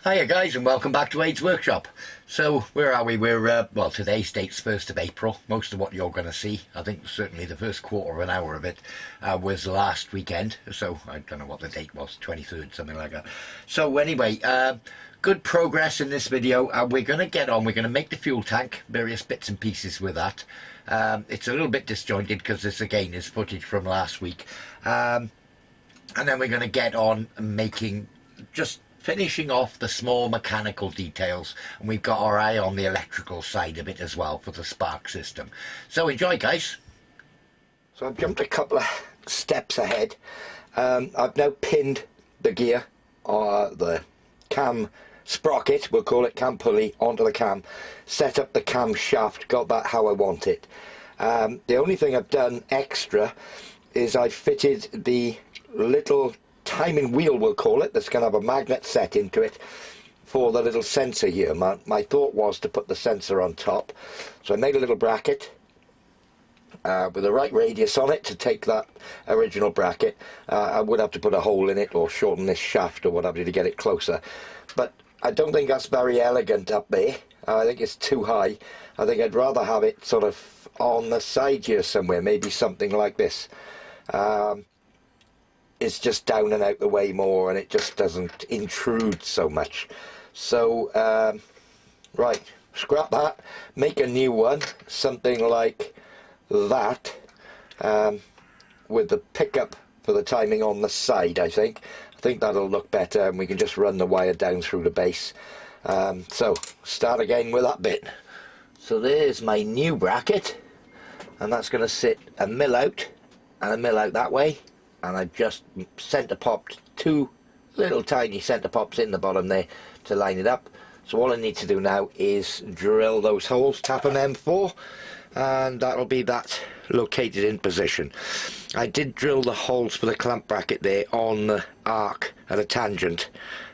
Hiya guys, and welcome back to Wade's Workshop. So where are we? We're well, today's date's 1st of April. Most of what you're going to see, I think certainly the first quarter of an hour of it, was last weekend. So I don't know what the date was, 23rd, something like that. So anyway, good progress in this video. We're going to make the fuel tank, various bits and pieces with that. It's a little bit disjointed because this again is footage from last week. And then we're going to get on making, just finishing off the small mechanical details, and we've got our eye on the electrical side of it as well for the spark system. So enjoy, guys. So I've jumped a couple of steps ahead. I've now pinned the gear, or the cam sprocket, we'll call it, cam pulley, onto the cam, set up the cam shaft, got that how I want it. The only thing I've done extra is I fitted the little timing wheel, we'll call it, that's going to have a magnet set into it for the little sensor here. My thought was to put the sensor on top, so I made a little bracket with the right radius on it to take that original bracket. I would have to put a hole in it or shorten this shaft or whatever to get it closer, but I don't think that's very elegant up there. I think it's too high. I think I'd rather have it sort of on the side here somewhere, maybe something like this. It's just down and out the way more, and it just doesn't intrude so much. So right, scrap that, make a new one, something like that, with the pickup for the timing on the side. I think that'll look better, and we can just run the wire down through the base. So start again with that bit. So there's my new bracket, and that's going to sit a mill out and a mill out that way. And I've just centre popped two little tiny centre pops in the bottom there to line it up. So all I need to do now is drill those holes, tap an M4, and that'll be that located in position. I did drill the holes for the clamp bracket there on the arc at a tangent.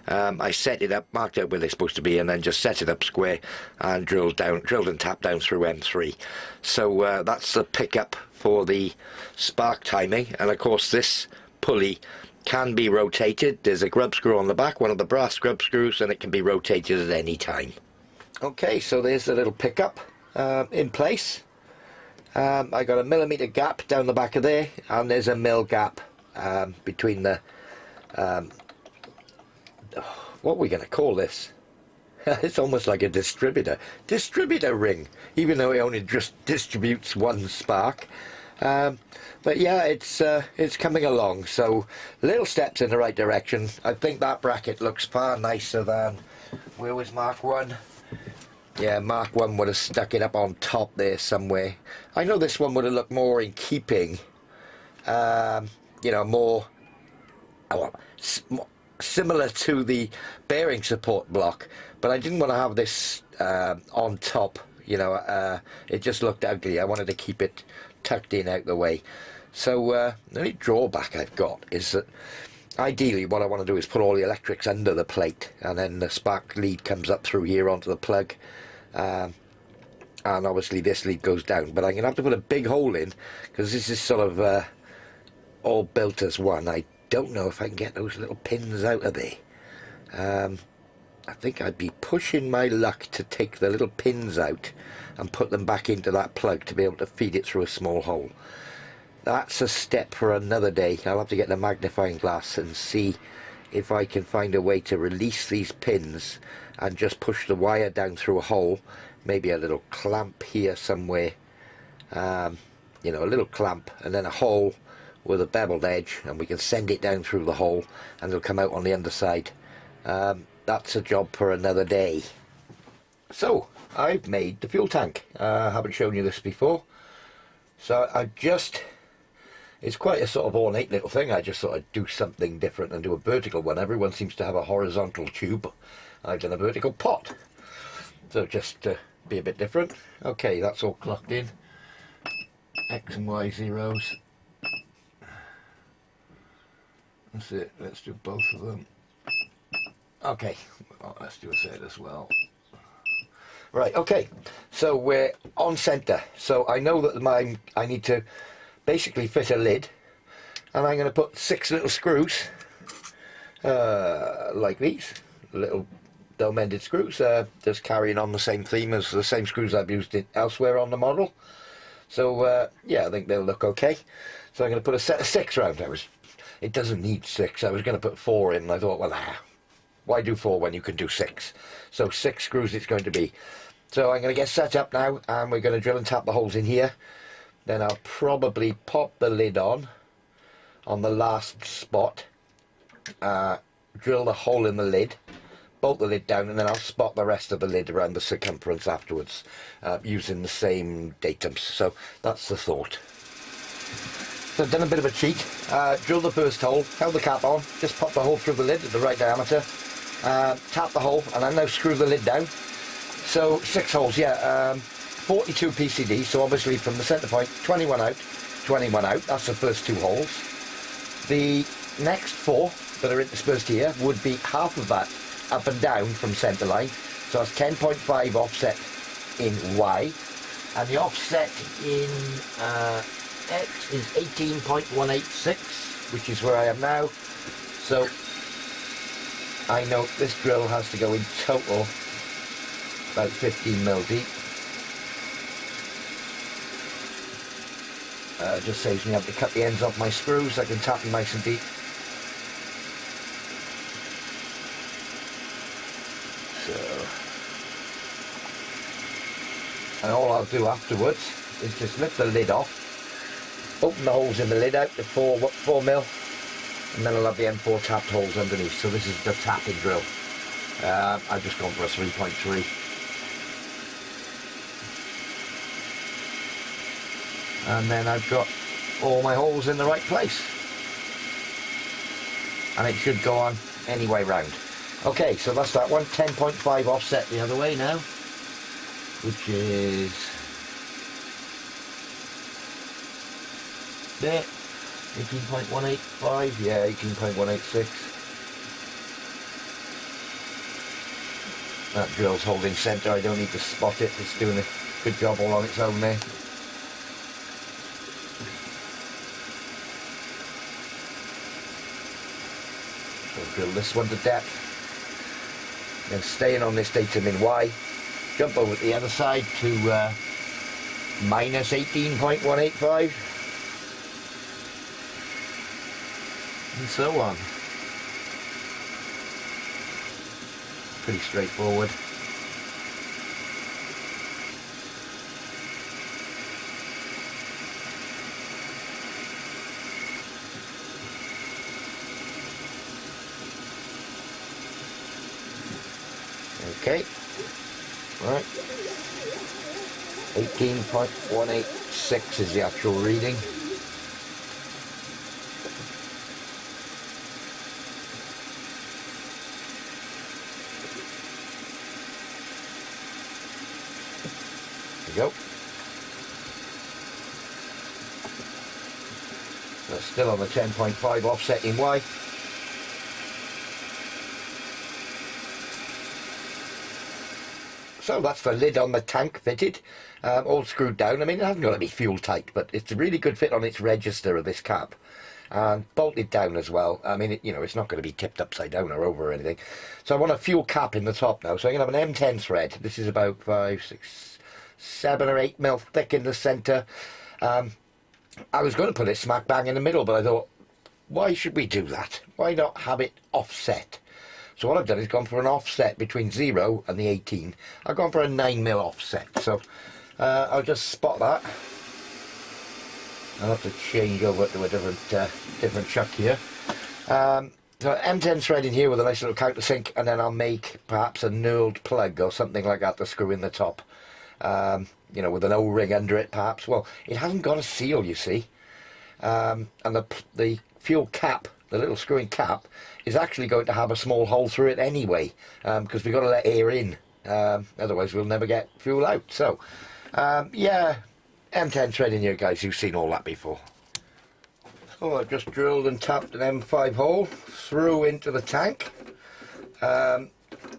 I set it up, marked out where they're supposed to be, and then just set it up square and drilled and tapped down through M3. So that's the pickup for the spark timing, and of course this pulley can be rotated. There's a grub screw on the back, one of the brass grub screws, and it can be rotated at any time. Okay, so there's the little pickup in place. I got a millimetre gap down the back of there, and there's a mil gap between the what are we going to call this? It's almost like a distributor ring, even though it only just distributes one spark. But yeah, it's coming along, so little steps in the right direction. I think that bracket looks far nicer than, where was Mark 1? Yeah, Mark 1 would have stuck it up on top there somewhere. I know this one would have looked more in keeping, you know, more similar to the bearing support block, but I didn't want to have this on top, you know. It just looked ugly. I wanted to keep it tucked in out the way. So the only drawback I've got is that ideally what I want to do is put all the electrics under the plate, and then the spark lead comes up through here onto the plug, and obviously this lead goes down, but I'm going to have to put a big hole in because this is sort of all built as one. I don't know if I can get those little pins out of there. I think I'd be pushing my luck to take the little pins out and put them back into that plug to be able to feed it through a small hole. That's a step for another day. I'll have to get the magnifying glass and see if I can find a way to release these pins and just push the wire down through a hole, maybe a little clamp here somewhere, you know, a little clamp, and then a hole with a beveled edge, and we can send it down through the hole and it'll come out on the underside. That's a job for another day. So I've made the fuel tank. I haven't shown you this before, so it's quite a sort of ornate little thing. I just thought I'd do something different and do a vertical one. Everyone seems to have a horizontal tube. I've done a vertical pot, so just to be a bit different. Okay, that's all clocked in, X and Y zeros. That's it, let's do both of them. Okay, well, let's do a set as well. Right, okay, so we're on centre. So I know that I need to basically fit a lid, and I'm going to put 6 little screws like these, little dull mended screws, just carrying on the same theme as the same screws I've used elsewhere on the model. So yeah, I think they'll look okay. So I'm going to put a set of 6 round. It doesn't need 6. I was going to put 4 in, and I thought, well, why do 4 when you can do 6? So 6 screws it's going to be. So I'm going to get set up now, and we're going to drill and tap the holes in here. Then I'll probably pop the lid on the last spot, drill the hole in the lid, bolt the lid down, and then I'll spot the rest of the lid around the circumference afterwards, using the same datums. So that's the thought. So I've done a bit of a cheat. Drilled the first hole, held the cap on, just pop the hole through the lid at the right diameter, tap the hole, and I now screw the lid down. So 6 holes, yeah, 42 PCD, so obviously from the centre point, 21 out, 21 out, that's the first 2 holes. The next 4 that are interspersed here would be half of that up and down from centre line, so that's 10.5 offset in Y, and the offset in X is 18.186, which is where I am now. So I know this drill has to go in total about 15 mil deep. Just saves me having to cut the ends off my screws. I can tap them nice and deep. So, and all I'll do afterwards is just lift the lid off, open the holes in the lid out to 4 mil, and then I'll have the M4 tapped holes underneath. So this is the tapping drill. I've just gone for a 3.3. And then I've got all my holes in the right place, and it should go on any way round. Okay, so that's that one. 10.5 offset the other way now, which is there, 18.185, yeah, 18.186. That drill's holding centre, I don't need to spot it, it's doing a good job all on its own there. Drill this one to depth, then staying on this datum in Y, jump over to the other side to minus 18.185, and so on. Pretty straightforward. Okay, right, 18.186 is the actual reading. There you go. That's still on the 10.5 offset in Y. So that's the lid on the tank fitted, all screwed down. I mean, it hasn't got to be fuel tight, but it's a really good fit on its register of this cap, and bolted down as well. I mean, it's not going to be tipped upside down or over or anything. So I want a fuel cap in the top now. So I'm going to have an M10 thread. This is about 5, 6, 7 or 8 mil thick in the centre. I was going to put it smack bang in the middle, but I thought, why should we do that? Why not have it offset? So what I've done is gone for an offset between 0 and the 18. I've gone for a 9 mil offset. So I'll just spot that. I'll have to change over to a different chuck here. So M10 thread in here with a nice little countersink, and then I'll make perhaps a knurled plug or something like that to screw in the top. With an O-ring under it perhaps. Well, it hasn't got a seal, you see. And the fuel cap, the little screwing cap, is actually going to have a small hole through it anyway, because we've got to let air in, otherwise we'll never get fuel out. So yeah, M10 thread in here, guys. You've seen all that before. So I've just drilled and tapped an M5 hole through into the tank,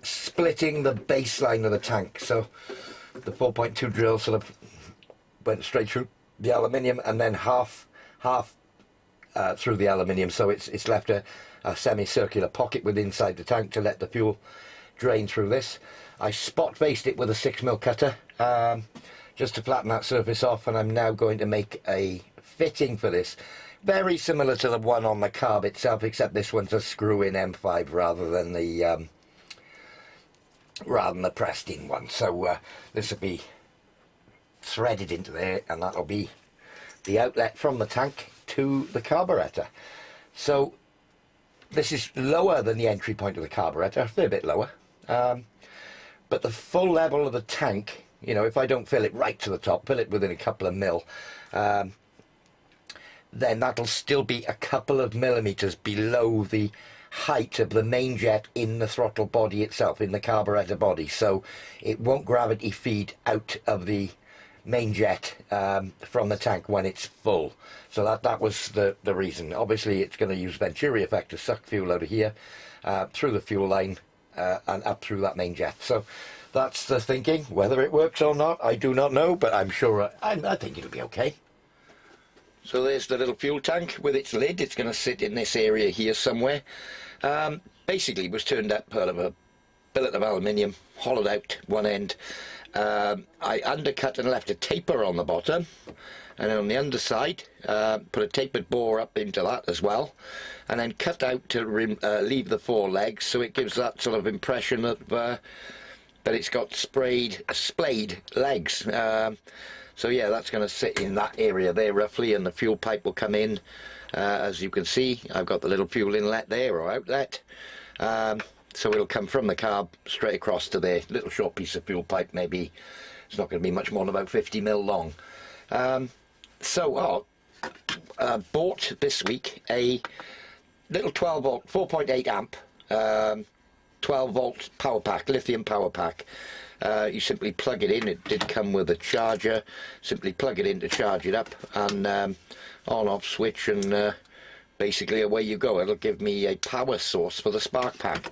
splitting the baseline of the tank. So the 4.2 drill sort of went straight through the aluminium, and then half through the aluminium, so it's left a semicircular pocket within inside the tank to let the fuel drain through this. I spot faced it with a 6mm cutter just to flatten that surface off, and I'm now going to make a fitting for this, very similar to the one on the carb itself, except this one's a screw-in M5 rather than the pressed-in one. So this will be threaded into there, and that'll be the outlet from the tank to the carburetor. So this is lower than the entry point of the carburetor, a fair bit lower, but the full level of the tank, you know, if I don't fill it right to the top, fill it within a couple of mil, then that'll still be a couple of millimeters below the height of the main jet in the throttle body itself, in the carburetor body, so it won't gravity feed out of the main jet from the tank when it's full. So that was the reason. Obviously it's going to use Venturi effect to suck fuel out of here through the fuel line and up through that main jet. So that's the thinking. Whether it works or not, I do not know, but I'm sure I think it'll be okay. So there's the little fuel tank with its lid. It's going to sit in this area here somewhere. Basically it was turned up out of a billet of aluminium, hollowed out one end. I undercut and left a taper on the bottom, and then on the underside put a tapered bore up into that as well, and then cut out to leave the four legs, so it gives that sort of impression that it's got splayed legs. So yeah, that's going to sit in that area there roughly, and the fuel pipe will come in. As you can see, I've got the little fuel inlet there, or outlet. So it'll come from the carb straight across to there. Little short piece of fuel pipe, maybe. It's not going to be much more than about 50mm long. Bought this week a little 12 volt, 4.8 amp, 12 volt power pack, lithium power pack. You simply plug it in. It did come with a charger. Simply plug it in to charge it up, and on-off switch, and basically away you go. It'll give me a power source for the spark pack.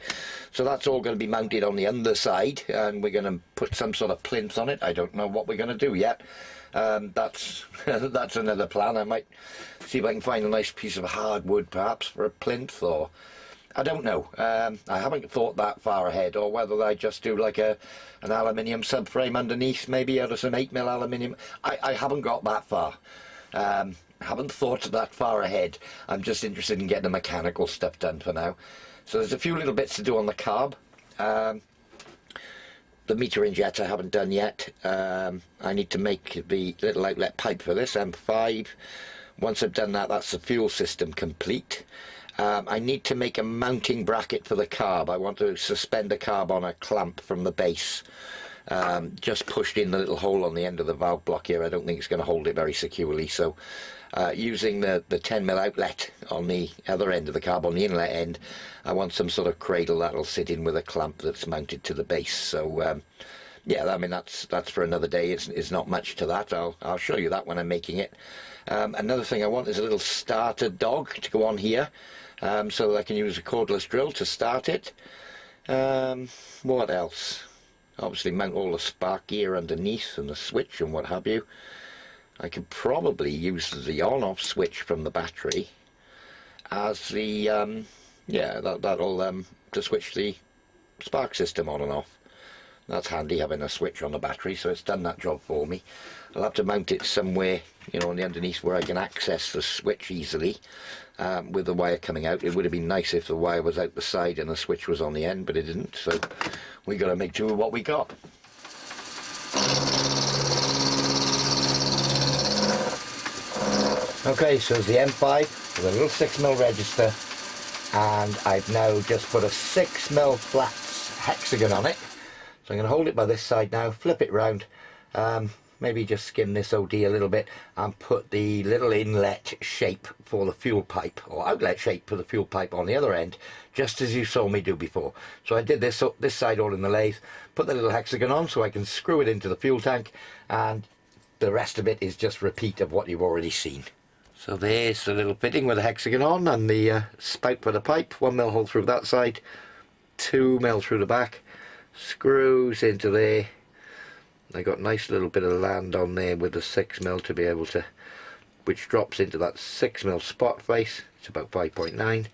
So that's all going to be mounted on the underside, and we're going to put some sort of plinth on it. I don't know what we're going to do yet. That's that's another plan. I might see if I can find a nice piece of hardwood perhaps for a plinth, or I don't know. I haven't thought that far ahead, or whether I just do like an aluminium subframe underneath, maybe out of some 8mm aluminium. I haven't got that far. Haven't thought that far ahead. I'm just interested in getting the mechanical stuff done for now. So there's a few little bits to do on the carb. The meter injector I haven't done yet. I need to make the little outlet pipe for this, M5. Once I've done that, that's the fuel system complete. I need to make a mounting bracket for the carb. I want to suspend the carb on a clamp from the base. Just pushed in the little hole on the end of the valve block here. I don't think it's going to hold it very securely, so using the 10mm outlet on the other end of the carb, on the inlet end, I want some sort of cradle that'll sit in with a clamp that's mounted to the base. So yeah, I mean that's for another day. It's not much to that. I'll show you that when I'm making it. Another thing I want is a little starter dog to go on here, so that I can use a cordless drill to start it. What else? Obviously mount all the spark gear underneath and the switch and what have you. I could probably use the on-off switch from the battery as the that'll to switch the spark system on and off. That's handy, having a switch on the battery, so it's done that job for me. I'll have to mount it somewhere, you know, on the underneath where I can access the switch easily with the wire coming out. It would have been nice if the wire was out the side and the switch was on the end, but it didn't, so we got to make do with what we got. Okay, so the M5 with a little 6mm register, and I've now just put a 6mm flat hexagon on it. So I'm going to hold it by this side now, flip it round, maybe just skim this OD a little bit, and put the little inlet shape for the fuel pipe, or outlet shape for the fuel pipe on the other end, just as you saw me do before. So I did this side all in the lathe, put the little hexagon on so I can screw it into the fuel tank, and the rest of it is just repeat of what you've already seen. So there's the little fitting with the hexagon on, and the spout for the pipe, 1mm hole through that side, 2mm through the back, screws into there. I got a nice little bit of land on there with the 6mm to be able to, which drops into that 6mm spot face. It's about 5.9.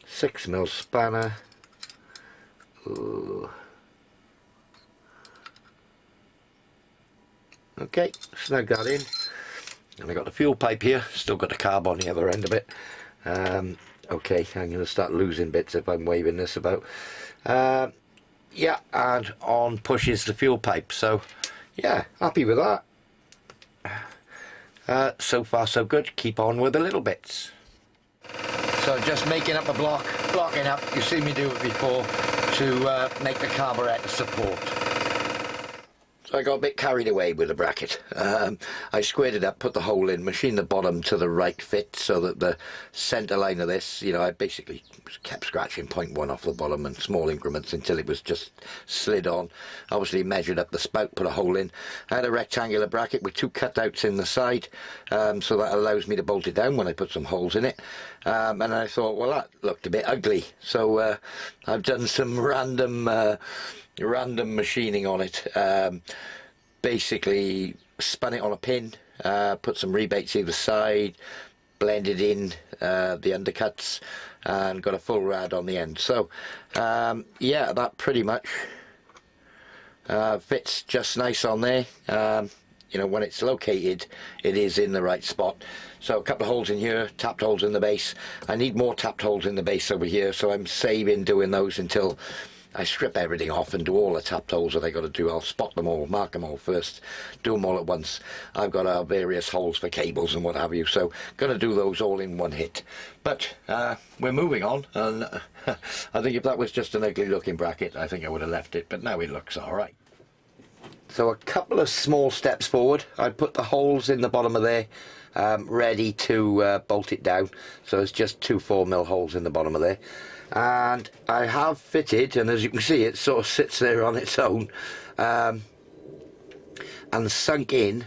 6mm spanner, Ooh. Okay, snug that in. And I got the fuel pipe here, still got the carb on the other end of it. Okay, I'm going to start losing bits if I'm waving this about. Yeah, and on pushes the fuel pipe, so yeah, happy with that. So far so good, keep on with the little bits. So just making up a block, blocking up, you've seen me do it before, to make the carburetor support. So I got a bit carried away with the bracket. I squared it up, put the hole in, machined the bottom to the right fit so that the centre line of this, you know, I basically kept scratching 0.1 off the bottom and small increments until it was just slid on. Obviously measured up the spout, put a hole in. I had a rectangular bracket with 2 cutouts in the side, so that allows me to bolt it down when I put some holes in it. And I thought, well, that looked a bit ugly, so I've done some random machining on it. Basically spun it on a pin, put some rebates either side, blended in the undercuts, and got a full rad on the end. So yeah, that pretty much fits just nice on there. You know, when it's located, it is in the right spot. So a couple of holes in here, tapped holes in the base. I need more tapped holes in the base over here, so I'm saving doing those until I strip everything off and do all the tapped holes that I got to do. I'll spot them all, mark them all first, do them all at once. I've got various holes for cables and what have you, so going to do those all in one hit. But we're moving on, and I think if that was just an ugly looking bracket, I think I would have left it, but now it looks alright. So a couple of small steps forward, I put the holes in the bottom of there, ready to bolt it down. So it's just 2 4mm holes in the bottom of there. And I have fitted, and as you can see, it sort of sits there on its own, and sunk in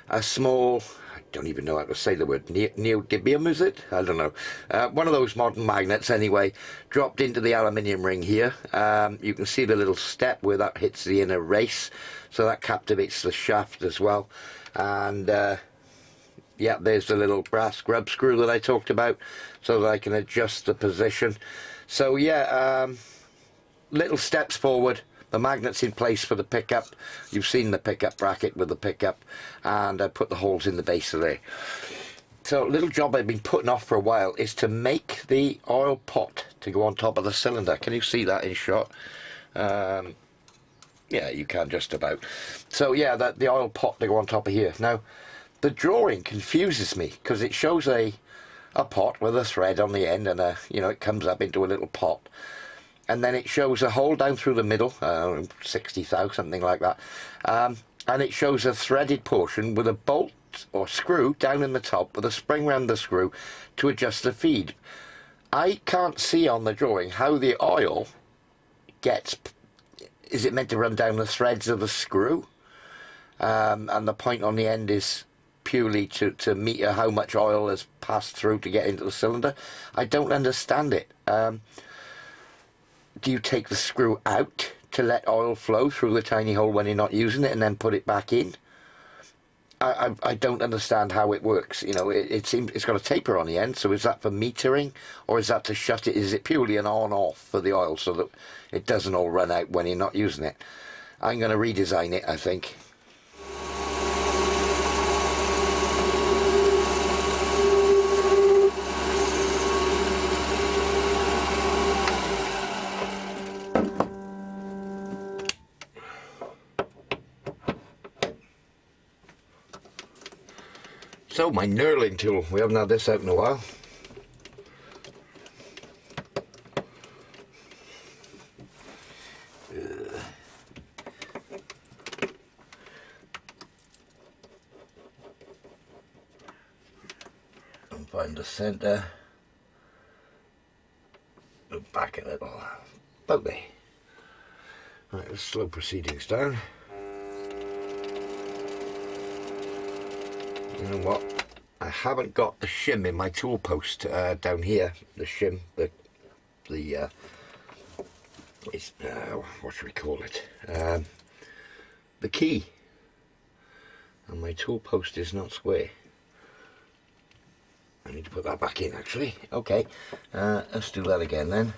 a small, I don't even know how to say the word, neodymium, is it? I don't know. One of those modern magnets anyway, dropped into the aluminium ring here. You can see the little step where that hits the inner race, so that captivates the shaft as well. And yeah, there's the little brass grub screw that I talked about, so that I can adjust the position. So yeah, little steps forward, the magnet's in place for the pickup. You've seen the pickup bracket with the pickup, and I put the holes in the base of there. So a little job I've been putting off for a while is to make the oil pot to go on top of the cylinder. Can you see that in shot? Yeah, you can just about. So yeah, the oil pot to go on top of here. Now, the drawing confuses me because it shows a pot with a thread on the end, and you know, it comes up into a little pot, and then it shows a hole down through the middle, 60 thou, something like that, and it shows a threaded portion with a bolt or screw down in the top with a spring around the screw to adjust the feed. I can't see on the drawing how the oil gets, is it meant to run down the threads of the screw, and the point on the end is purely to meter how much oil has passed through to get into the cylinder. I don't understand it. Do you take the screw out to let oil flow through the tiny hole when you're not using it and then put it back in? I don't understand how it works. You know, it seems it's got a taper on the end, so is that for metering, or is that to shut it? Is it purely an on-off for the oil so that it doesn't all run out when you're not using it? I'm going to redesign it, I think. So my knurling tool, we haven't had this out in a while. And find the centre. Look back a little. About there. Right, let's slow proceedings down. You know what? I haven't got the shim in my tool post down here. The shim, it's what should we call it? The key. And my tool post is not square. I need to put that back in actually. Okay, let's do that again then.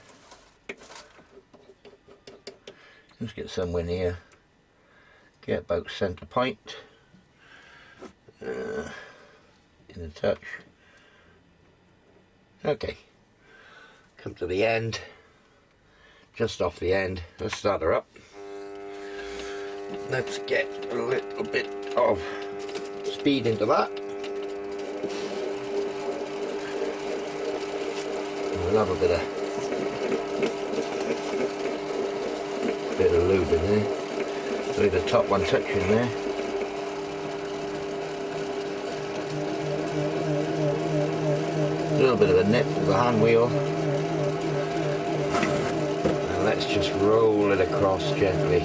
Let's get somewhere near, get about centre point, in a touch. Okay, come to the end, just off the end. Let's start her up. Let's get a little bit of speed into that. We'll have a bit of lube in there. So the top one touching there. A little bit of a nip with the hand wheel. And let's just roll it across gently.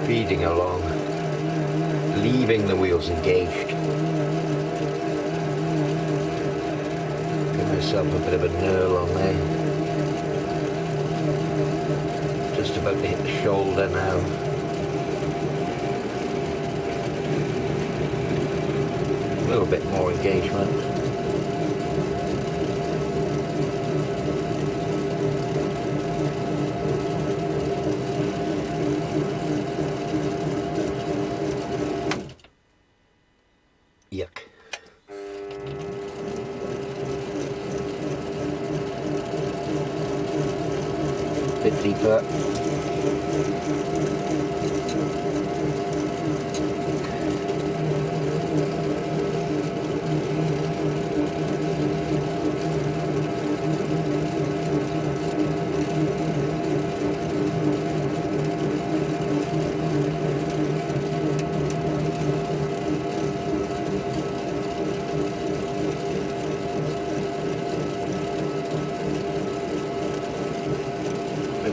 Feeding along, leaving the wheels engaged. Give myself a bit of a knurl on there. Just about to hit the shoulder now. A little bit more engagement. Yuck. Bit deeper.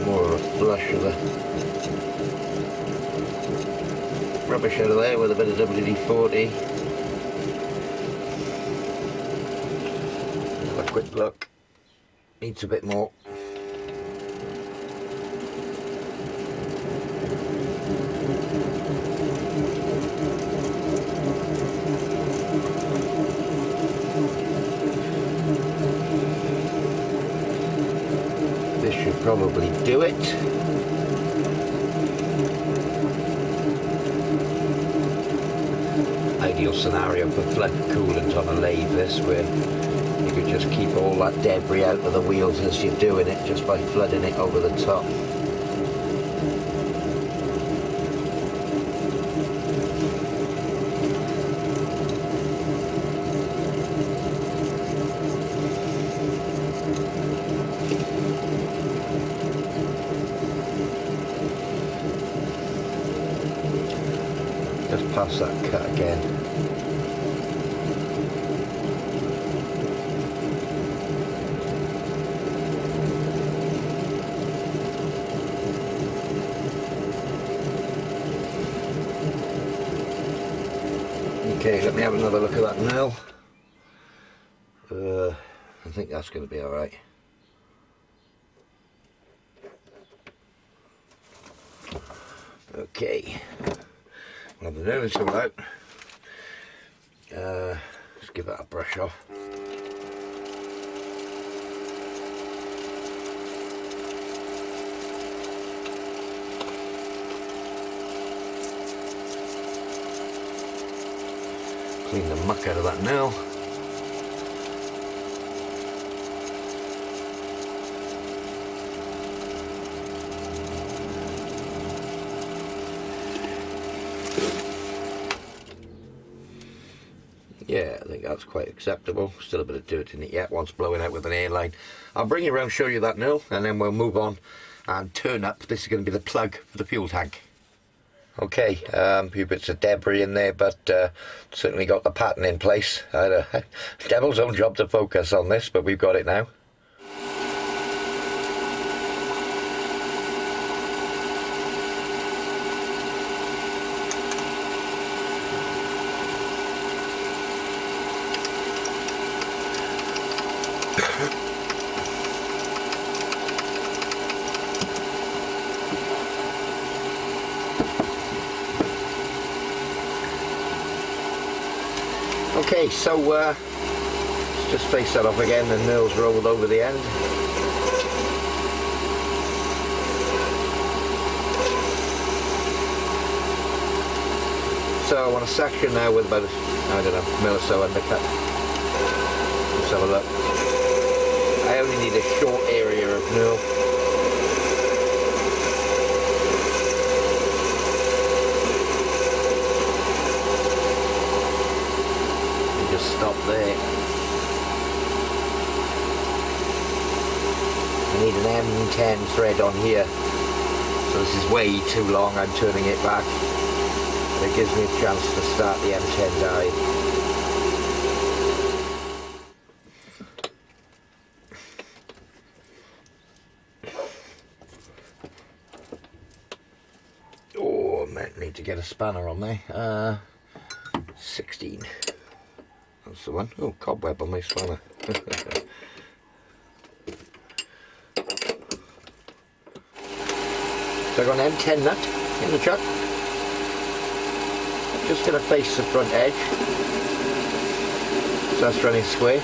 More of a flush of the rubbish out of there with a bit of WD-40. Have a quick look. Needs a bit more. Should probably do it. Ideal scenario for flood coolant on a lathe, this, where you could just keep all that debris out of the wheels as you're doing it, just by flooding it over the top. Just past that cut again. Okay, let me have another look at that now. I think that's going to be alright. Okay. Now the knurling tool out. Let's give that a brush off. Clean the muck out of that now. Yeah, I think that's quite acceptable. Still a bit of dirt in it yet, once blowing out with an airline. I'll bring you around, show you that now, and then we'll move on and turn up. This is going to be the plug for the fuel tank. Okay, a few bits of debris in there, but certainly got the pattern in place. I had a devil's own job to focus on this, but we've got it now. Okay, so let's just face that off again. The knurl's rolled over the end. So I want a section now with about, I don't know, mil or so undercut. Let's have a look. I only need a short area of knurl. Just stop there. I need an M10 thread on here, so this is way too long. I'm turning it back. It gives me a chance to start the M10 die. Oh, I might need to get a spanner on there. 16. That's the one. Oh, cobweb on my spanner. So I got an M10 nut in the chuck. Just going to face the front edge. So that's running square.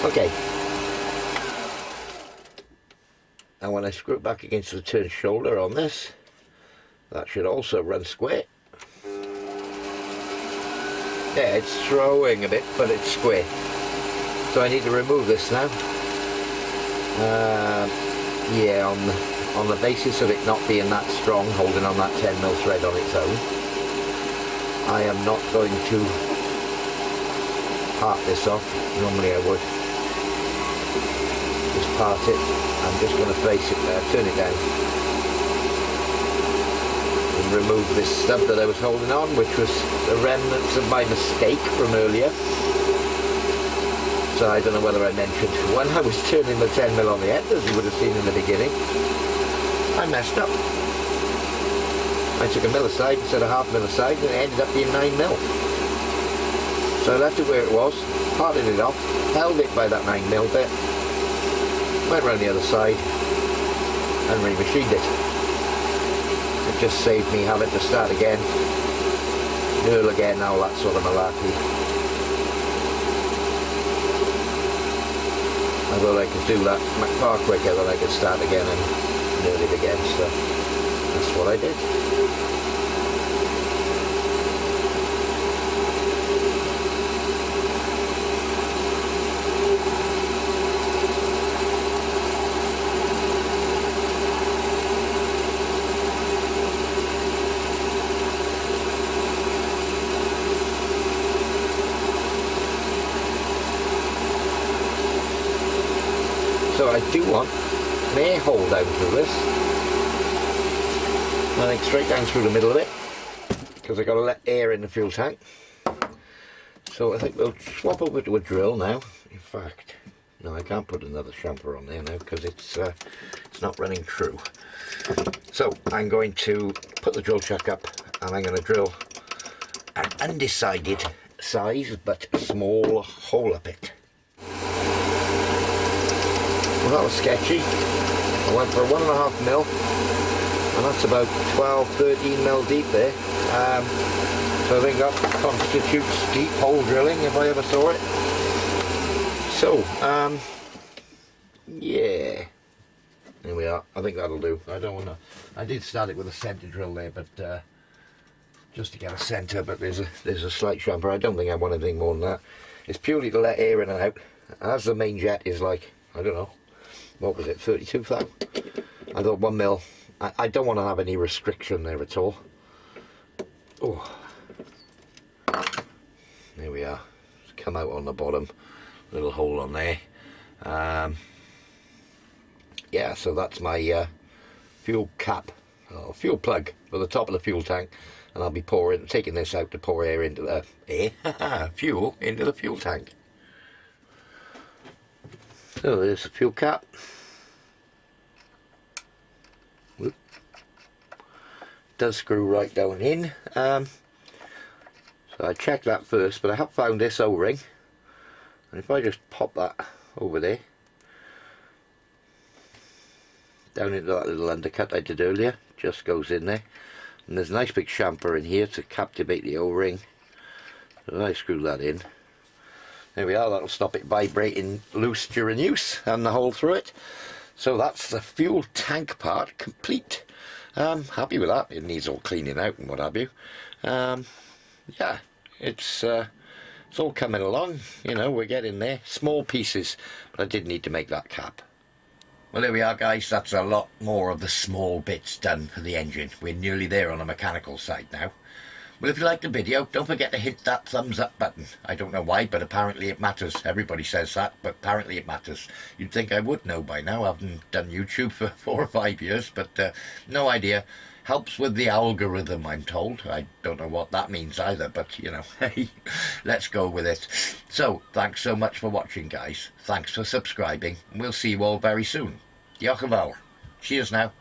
Okay. And when I screw it back against the turn shoulder on this, that should also run square. Yeah, it's throwing a bit, but it's square. So I need to remove this now. Yeah, on the basis of it not being that strong, holding on that 10mm thread on its own, I am not going to part this off. Normally I would just part it. I'm just going to face it there, turn it down, and remove this stub that I was holding on, which was the remnants of my mistake from earlier. So I don't know whether I mentioned when I was turning the 10mm on the end, as you would have seen in the beginning, I messed up. I took a mil aside instead of half mil aside, and it ended up being 9mm. So I left it where it was, parted it off, held it by that 9mm bit, went round the other side and remachined it. It just saved me having to start again, knurl again, all that sort of malarkey. Although I could do that far quicker than I could start again and knurl it again, so that's what I did. So I do want an air hole down through this. I think straight down through the middle of it, because I've got to let air in the fuel tank. So I think we'll swap over to a drill now. In fact, no, I can't put another chamfer on there now because it's not running true. So I'm going to put the drill chuck up and I'm going to drill an undecided size but small hole up it. Well, that was sketchy. I went for a 1.5mm, and that's about 12-13mm deep there. So I think that constitutes deep hole drilling if I ever saw it. So, yeah, there we are. I think that'll do. I don't want to. I did start it with a centre drill there, but just to get a centre. But there's a slight chamfer. I don't think I want anything more than that. It's purely to let air in and out. As the main jet is like, I don't know. What was it, 32 thou? I thought 1mm. I don't want to have any restriction there at all. Oh, there we are. It's come out on the bottom, little hole on there. Yeah, so that's my fuel cap, or fuel plug for the top of the fuel tank, and I'll be taking this out to pour air into the fuel into the fuel tank. So there's the fuel cap. Whoop. Does screw right down in. So I checked that first, but I have found this O-ring, and if I just pop that over there, down into that little undercut I did earlier, just goes in there, and there's a nice big chamfer in here to captivate the O-ring. So I screw that in. There we are, that'll stop it vibrating loose during use and the hole through it. So that's the fuel tank part complete. Happy with that. It needs all cleaning out and what have you. Yeah, it's all coming along. You know, we're getting there. Small pieces, but I did need to make that cap. Well, there we are, guys. That's a lot more of the small bits done for the engine. We're nearly there on the mechanical side now. Well, if you liked the video, don't forget to hit that thumbs up button. I don't know why, but apparently it matters. Everybody says that, but apparently it matters. You'd think I would know by now. I haven't done YouTube for 4 or 5 years, but no idea. Helps with the algorithm, I'm told. I don't know what that means either, but, you know, hey, let's go with it. So, thanks so much for watching, guys. Thanks for subscribing, and we'll see you all very soon. Diolch yn fawr. Cheers now.